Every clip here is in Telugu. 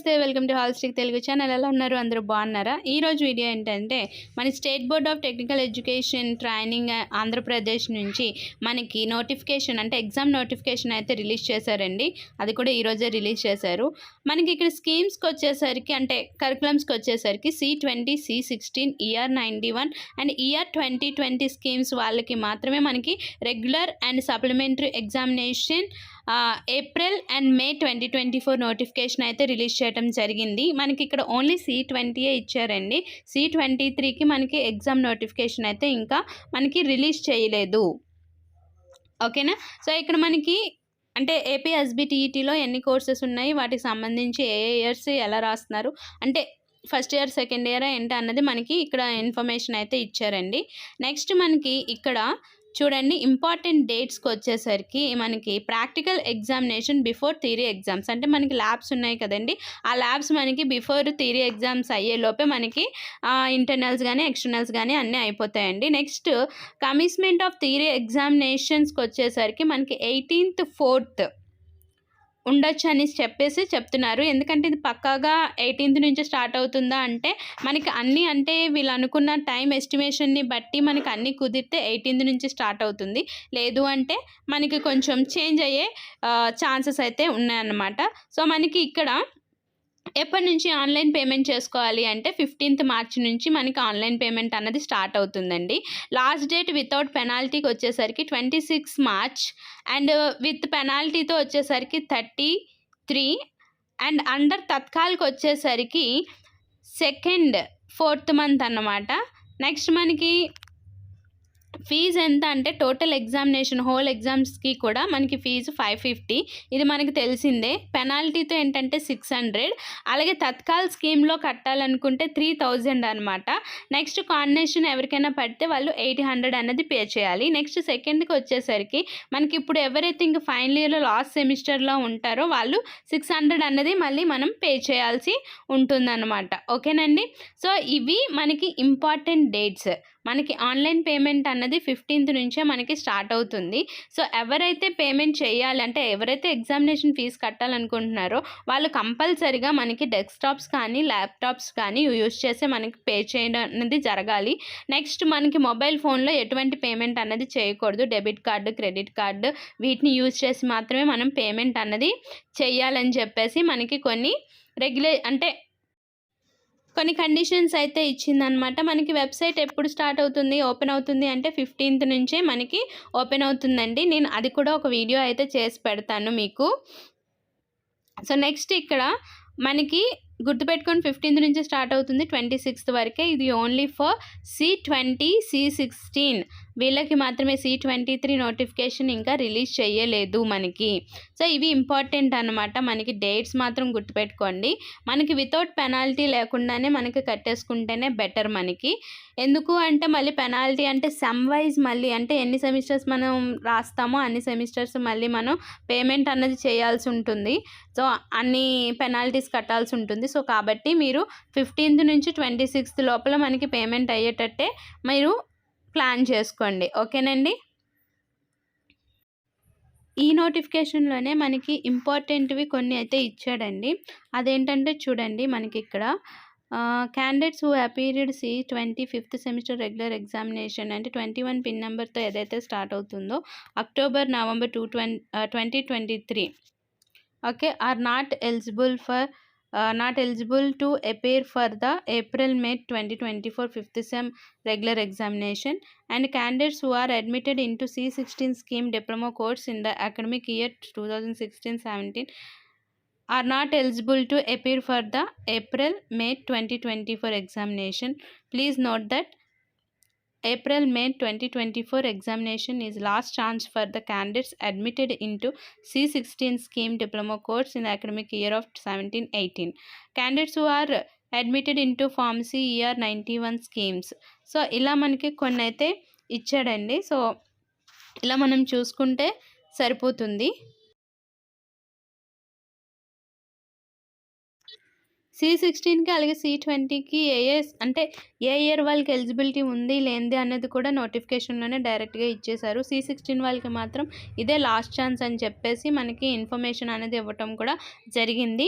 నమస్తే వెల్కమ్ టు హాల్స్టిక్ తెలుగు ఛానల్. ఎలా ఉన్నారు? అందరూ బాగున్నారా? ఈరోజు వీడియో ఏంటంటే మన state board of technical education training Andhra Pradesh నుంచి మనకి నోటిఫికేషన్ అంటే ఎగ్జామ్ నోటిఫికేషన్ అయితే రిలీజ్ చేశారండి. అది కూడా ఈరోజే రిలీజ్ చేశారు. మనకి ఇక్కడ స్కీమ్స్కి వచ్చేసరికి అంటే కరికులమ్స్కి వచ్చేసరికి C20, C16, ER91 and ER2020 schemes వాళ్ళకి మాత్రమే మనకి regular and supplementary examination April and May 2024 notification అయితే రిలీజ్ చేయడం జరిగింది. మనకి ఇక్కడ ఓన్లీ C20 ఇచ్చారండి. C23కి మనకి ఎగ్జామ్ నోటిఫికేషన్ అయితే ఇంకా మనకి రిలీజ్ చేయలేదు. ఓకేనా? సో ఇక్కడ మనకి అంటే ఏపీ ఎస్బిటిఈటీలో ఎన్ని కోర్సెస్ ఉన్నాయి, వాటికి సంబంధించి ఏ ఇయర్స్ ఎలా రాస్తున్నారు, అంటే ఫస్ట్ ఇయర్ సెకండ్ ఇయర్ ఏంటి అన్నది మనకి ఇక్కడ ఇన్ఫర్మేషన్ అయితే ఇచ్చారండి. నెక్స్ట్ మనకి ఇక్కడ చూడండి ఇంపార్టెంట్ డేట్స్కి వచ్చేసరికి మనకి practical examination before theory exams అంటే మనకి ల్యాబ్స్ ఉన్నాయి కదండి, ఆ ల్యాబ్స్ మనకి బిఫోర్ థియరీ ఎగ్జామ్స్ అయ్యేలోపే మనకి ఇంటర్నల్స్ కానీ ఎక్స్టర్నల్స్ కానీ అన్నీ అయిపోతాయండి. నెక్స్ట్ కమిట్మెంట్ ఆఫ్ థియరీ ఎగ్జామినేషన్స్కి వచ్చేసరికి మనకి 18th 4th ఉండొచ్చు అని చెప్తున్నారు. ఎందుకంటే ఇది పక్కాగా 18th నుంచి స్టార్ట్ అవుతుందా అంటే మనకి అన్నీ అంటే వీళ్ళు అనుకున్న టైం ఎస్టిమేషన్ని బట్టి మనకి అన్నీ కుదిరితే 18th నుంచి స్టార్ట్ అవుతుంది. లేదు అంటే మనకి కొంచెం చేంజ్ అయ్యే ఛాన్సెస్ అయితే ఉన్నాయన్నమాట. సో మనకి ఇక్కడ ఎప్పటి నుంచి ఆన్లైన్ పేమెంట్ చేసుకోవాలి అంటే 15th March నుంచి మనకి ఆన్లైన్ పేమెంట్ అన్నది స్టార్ట్ అవుతుందండి. లాస్ట్ డేట్ వితౌట్ పెనాల్టీకి వచ్చేసరికి 26 March అండ్ విత్ పెనాల్టీతో వచ్చేసరికి 33 అండ్ అండర్ తత్కాల్కి వచ్చేసరికి 2nd 4th month అన్నమాట. నెక్స్ట్ మనకి ఫీజు ఎంత అంటే టోటల్ ఎగ్జామినేషన్ హోల్ ఎగ్జామ్స్కి కూడా మనకి ఫీజు 550, ఇది మనకి తెలిసిందే. పెనాల్టీతో ఏంటంటే 600, అలాగే తత్కాల్ స్కీమ్లో కట్టాలనుకుంటే 3000 అనమాట. నెక్స్ట్ కాండినేషన్ ఎవరికైనా పడితే వాళ్ళు 800 అన్నది పే చేయాలి. నెక్స్ట్ సెకండ్కి వచ్చేసరికి మనకి ఇప్పుడు ఎవరైతే ఇంక ఫైనల్ ఇయర్లో లాస్ట్ సెమిస్టర్లో ఉంటారో వాళ్ళు 600 అన్నది మళ్ళీ మనం పే చేయాల్సి ఉంటుందన్నమాట. ఓకేనండి? సో ఇవి మనకి ఇంపార్టెంట్ డేట్స్. మనకి ఆన్లైన్ పేమెంట్ అన్నది 15th నుంచే మనకి స్టార్ట్ అవుతుంది. సో ఎవరైతే పేమెంట్ చేయాలి అంటే ఎవరైతే ఎగ్జామినేషన్ ఫీజు కట్టాలనుకుంటున్నారో వాళ్ళు కంపల్సరీగా మనకి డెస్క్టాప్స్ కానీ ల్యాప్టాప్స్ కానీ యూజ్ చేసి మనకి పే చేయడం అనేది జరగాలి. నెక్స్ట్ మనకి మొబైల్ ఫోన్లో ఎటువంటి పేమెంట్ అన్నది చేయకూడదు. డెబిట్ కార్డు, క్రెడిట్ కార్డు వీటిని యూజ్ చేసి మాత్రమే మనం పేమెంట్ అన్నది చేయాలని చెప్పేసి మనకి కొన్ని కొన్ని కండిషన్స్ అయితే ఇచ్చిందనమాట. మనకి వెబ్సైట్ ఎప్పుడు స్టార్ట్ అవుతుంది, ఓపెన్ అవుతుంది అంటే 15th నుంచే మనకి ఓపెన్ అవుతుందండి. నేను అది కూడా ఒక వీడియో అయితే చేసి పెడతాను మీకు. సో నెక్స్ట్ ఇక్కడ మనకి గుర్తుపెట్టుకొని 15th నుంచి స్టార్ట్ అవుతుంది, 26th వరకే. ఇది ఓన్లీ ఫర్ C20, C16 వీళ్ళకి మాత్రమే. C23 నోటిఫికేషన్ ఇంకా రిలీజ్ చేయలేదు మనకి. సో ఇవి ఇంపార్టెంట్ అనమాట. మనకి డేట్స్ మాత్రం గుర్తుపెట్టుకోండి. మనకి వితౌట్ పెనాల్టీ లేకుండానే మనకి కట్టేసుకుంటేనే బెటర్ మనకి. ఎందుకు అంటే మళ్ళీ పెనాల్టీ అంటే సెమ్ వైజ్ మళ్ళీ అంటే ఎన్ని సెమిస్టర్స్ మనం రాస్తామో అన్ని సెమిస్టర్స్ మళ్ళీ మనం పేమెంట్ అన్నది చేయాల్సి ఉంటుంది. సో అన్ని పెనాల్టీస్ కట్టాల్సి ఉంటుంది. సో కాబట్టి మీరు 15th నుంచి 26th లోపల మనకి పేమెంట్ అయ్యేటట్టే మీరు ప్లాన్ చేసుకోండి. ఓకేనండి? ఈ నోటిఫికేషన్లోనే మనకి ఇంపార్టెంట్వి కొన్ని అయితే ఇచ్చాడండి. అదేంటంటే చూడండి మనకి ఇక్కడ candidates who appeared C20 5th semester regular examination అంటే 21 పిన్ నెంబర్తో ఏదైతే స్టార్ట్ అవుతుందో October November 2023 okay or not eligible to appear for the April-May 2024 5th Sem regular examination, and candidates who are admitted into C16 scheme diploma course in the academic year 2016-17 are not eligible to appear for the April-May 2024 examination. Please note that April-May 2024 examination is last chance for the candidates admitted into C16 scheme diploma course in the academic year of 17-18. Candidates who are admitted into Pharmacy ER91 schemes. So ఇలా మనకి కొన్ని అయితే ఇచ్చాడండి. సో ఇలా మనం చూసుకుంటే సరిపోతుంది. C16కి అలాగే C20కి అంటే ఏ ఇయర్ వాళ్ళకి ఎలిజిబిలిటీ ఉంది లేనిది అనేది కూడా నోటిఫికేషన్లోనే డైరెక్ట్గా ఇచ్చేశారు. C16 వాళ్ళకి మాత్రం ఇదే లాస్ట్ ఛాన్స్ అని చెప్పేసి మనకి ఇన్ఫర్మేషన్ అనేది ఇవ్వటం కూడా జరిగింది.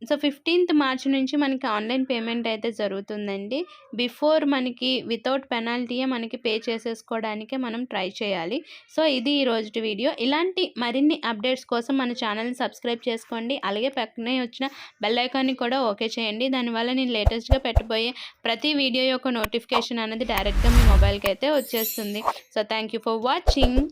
సో 15th మార్చ్ నుంచి మనకి ఆన్లైన్ పేమెంట్ అయితే జరుగుతుందండి. బిఫోర్ మనకి వితౌట్ పెనాల్టీయే మనకి పే చేసేసుకోవడానికే మనం ట్రై చేయాలి. సో ఇది ఈ రోజుటి వీడియో. ఇలాంటి మరిన్ని అప్డేట్స్ కోసం మన ఛానల్ని సబ్స్క్రైబ్ చేసుకోండి. అలాగే పక్కనే వచ్చిన బెల్ ఐకాన్ని కూడా ఓకే చేయండి. దానివల్ల నేను లేటెస్ట్గా పెట్టబోయే ప్రతి వీడియో యొక్క నోటిఫికేషన్ అనేది డైరెక్ట్గా మీ మొబైల్కి అయితే వచ్చేస్తుంది. So thank you for watching.